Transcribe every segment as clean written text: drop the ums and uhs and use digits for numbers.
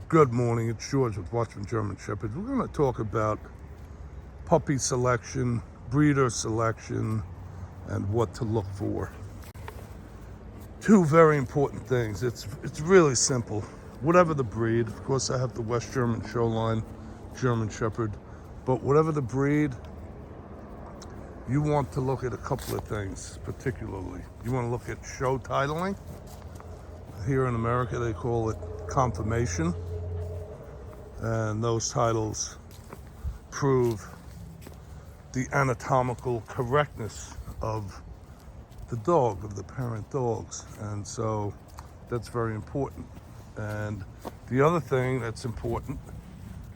Good morning, it's George with Watchman German Shepherds. We're going to talk about puppy selection, breeder selection, and what to look for. Two very important things. It's really simple. Whatever the breed, of course I have the West German show line, German Shepherd, but whatever the breed, you want to look at a couple of things particularly. You want to look at show titling. Here in America they call it confirmation. And those titles prove the anatomical correctness of the dog, of the parent dogs. And so that's very important. And the other thing that's important,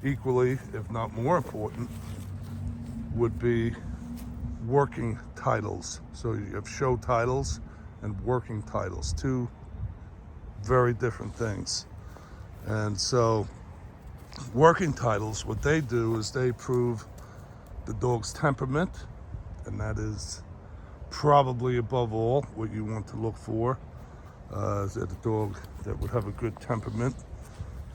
equally, if not more important, would be working titles. So you have show titles and working titles, two very different things. And so working titles, what they do is they prove the dog's temperament, and that is probably above all what you want to look for. Is that a dog that would have a good temperament,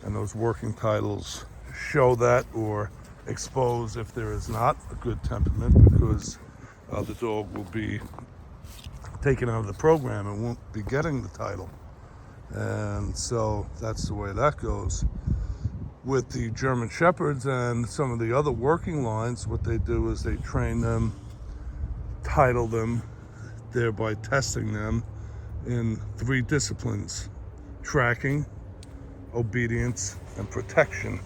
and those working titles show that or expose if there is not a good temperament, because the dog will be taken out of the program and won't be getting the title. And so that's the way that goes. With the German Shepherds and some of the other working lines, what they do is they train them, title them, thereby testing them in three disciplines: tracking, obedience, and protection.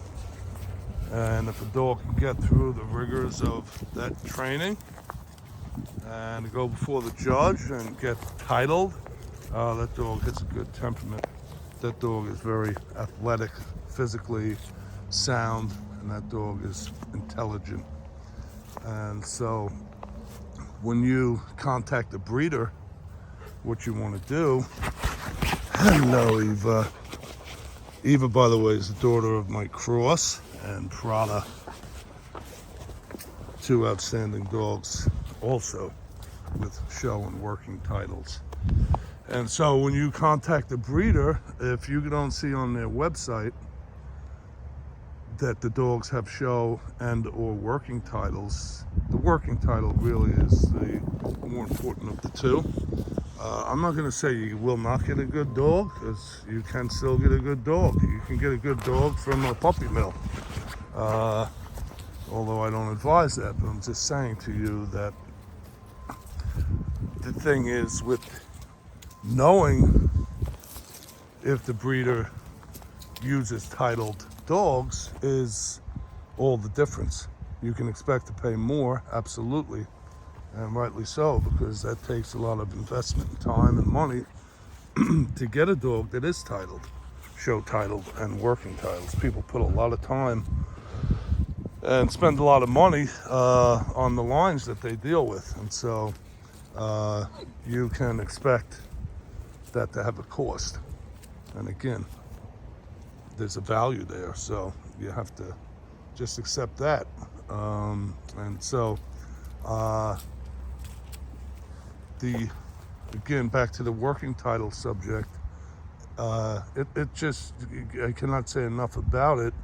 And if a dog can get through the rigors of that training and go before the judge and get titled, that dog has a good temperament. That dog is very athletic, physically sound, and that dog is intelligent. And so when you contact a breeder, what you want to do, hello Eva. Eva, by the way, is the daughter of Mike Cross and Prada, two outstanding dogs also with show and working titles. And so when you contact a breeder, if you don't see on their website that the dogs have show and or working titles, the working title really is the more important of the two. I'm not going to say you will not get a good dog, because you can still get a good dog. You can get a good dog from a puppy mill, although I don't advise that, but I'm just saying to you that the thing is with knowing if the breeder uses titled dogs is all the difference. You can expect to pay more, absolutely, and rightly so, because that takes a lot of investment in time and money to get a dog that is titled, show titled, and working titles. People put a lot of time and spend a lot of money on the lines that they deal with, and so you can expect that to have a cost. And again, there's a value there, so you have to just accept that. And so again, back to the working title subject, it just, I cannot say enough about it.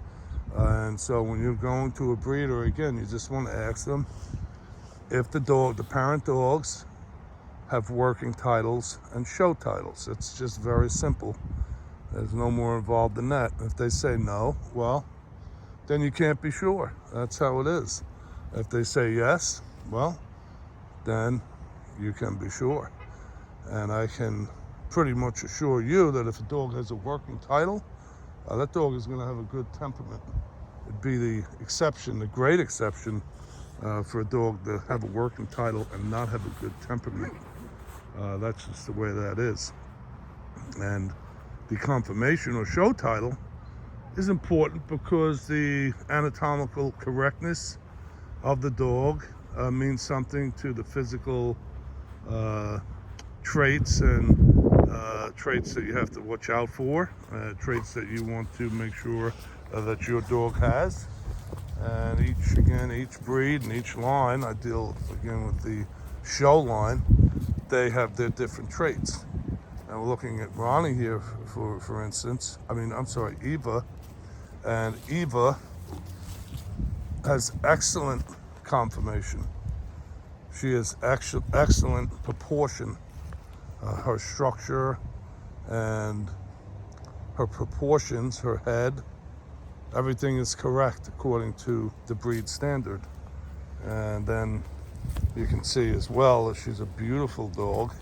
And so when you're going to a breeder, again, you just want to ask them if the parent dogs have working titles and show titles. It's just very simple. There's no more involved than that. If they say no, well, then you can't be sure. That's how it is. If they say yes, well, then you can be sure. And I can pretty much assure you that if a dog has a working title, that dog is going to have a good temperament. It'd be the exception, the great exception, for a dog to have a working title and not have a good temperament. That's just the way that is. And the confirmation or show title is important because the anatomical correctness of the dog means something to the physical traits and traits that you have to watch out for, traits that you want to make sure that your dog has. And each breed and each line, I deal again with the show line, they have their different traits. And we're looking at Ronnie here, for instance. Eva. And Eva has excellent conformation. She has excellent proportion. Her structure and her proportions, her head, everything is correct according to the breed standard. And then you can see as well that she's a beautiful dog.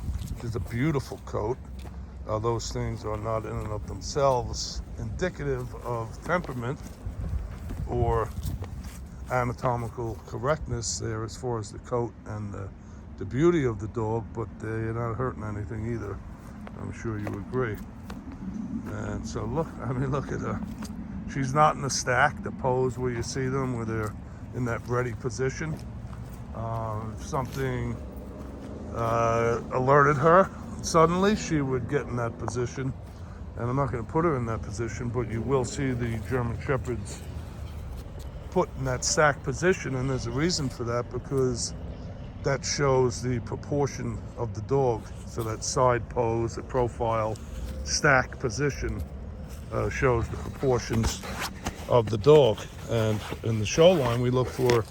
She's a beautiful coat. Those things are not in and of themselves indicative of temperament or anatomical correctness there as far as the coat and the beauty of the dog, but they're not hurting anything either. I'm sure you agree. And so look at her. She's not in the stack, the pose where you see them, where they're in that ready position. If something alerted her suddenly, she would get in that position. And I'm not going to put her in that position, but you will see the German Shepherds put in that stacked position, and there's a reason for that, because that shows the proportion of the dog. So that side pose, the profile, stacked position shows the proportions of the dog. And in the show line, we look for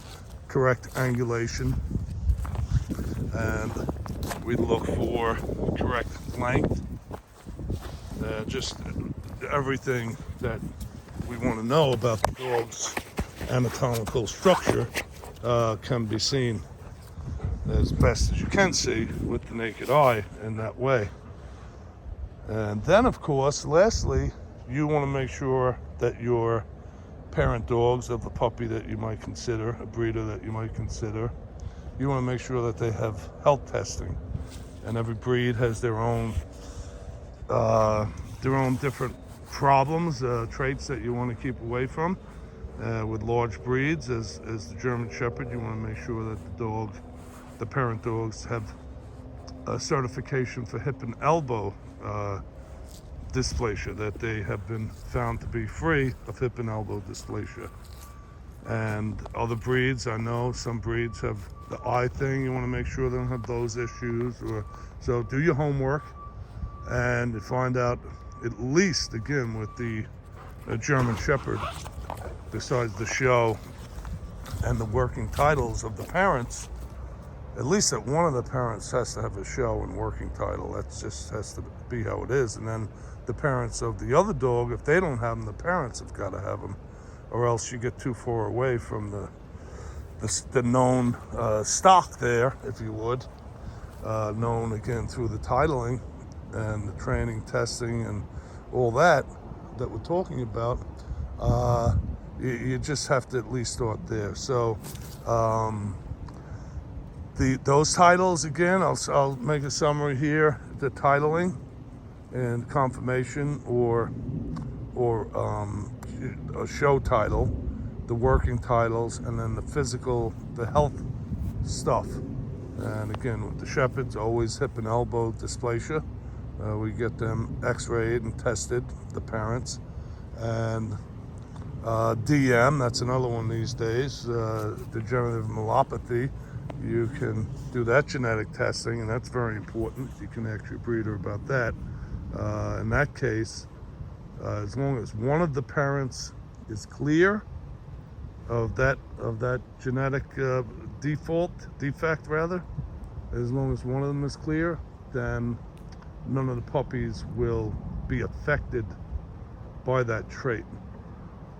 correct angulation, and we look for correct length, just everything that we want to know about the dog's anatomical structure can be seen as best as you can see with the naked eye in that way. And then, of course, lastly, you want to make sure that your parent dogs of the puppy that you might consider, a breeder that you might consider, you want to make sure that they have health testing. And every breed has their own different problems, traits that you want to keep away from. With large breeds, as the German Shepherd, you want to make sure that the parent dogs have a certification for hip and elbow dysplasia, that they have been found to be free of hip and elbow dysplasia. And other breeds, I know some breeds have the eye thing. You want to make sure they don't have those issues. So do your homework and find out, at least again with the German Shepherd, besides the show and the working titles of the parents, at least that one of the parents has to have a show and working title. That just has to be how it is. And then the parents of the other dog, if they don't have them, the parents have got to have them, or else you get too far away from the known stock there, if you would, known again through the titling and the training, testing, and all that we're talking about. You just have to at least start there. So those titles, again, I'll make a summary here. The titling and confirmation, or a show title, the working titles, and then the health stuff. And again, with the Shepherds, always hip and elbow dysplasia. We get them x-rayed and tested, the parents. And DM, that's another one these days, degenerative myelopathy. You can do that genetic testing, and that's very important. You can ask your breeder about that. In that case, as long as one of the parents is clear of that genetic defect, as long as one of them is clear, then none of the puppies will be affected by that trait.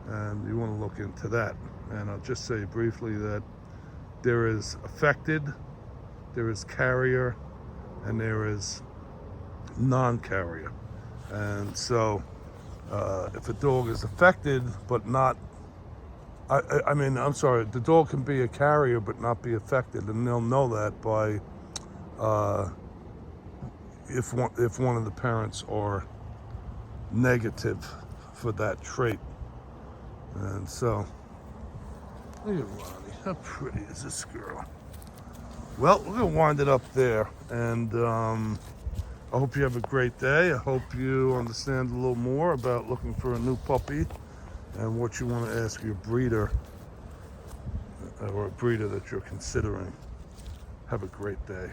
And you want to look into that. And I'll just say briefly that there is affected, there is carrier, and there is non-carrier. And so if a dog is affected but not, the dog can be a carrier but not be affected, and they'll know that by if one of the parents are negative for that trait. And so, look at Ronnie, how pretty is this girl? Well, we're gonna wind it up there, and I hope you have a great day. I hope you understand a little more about looking for a new puppy and what you want to ask your breeder, or a breeder that you're considering. Have a great day.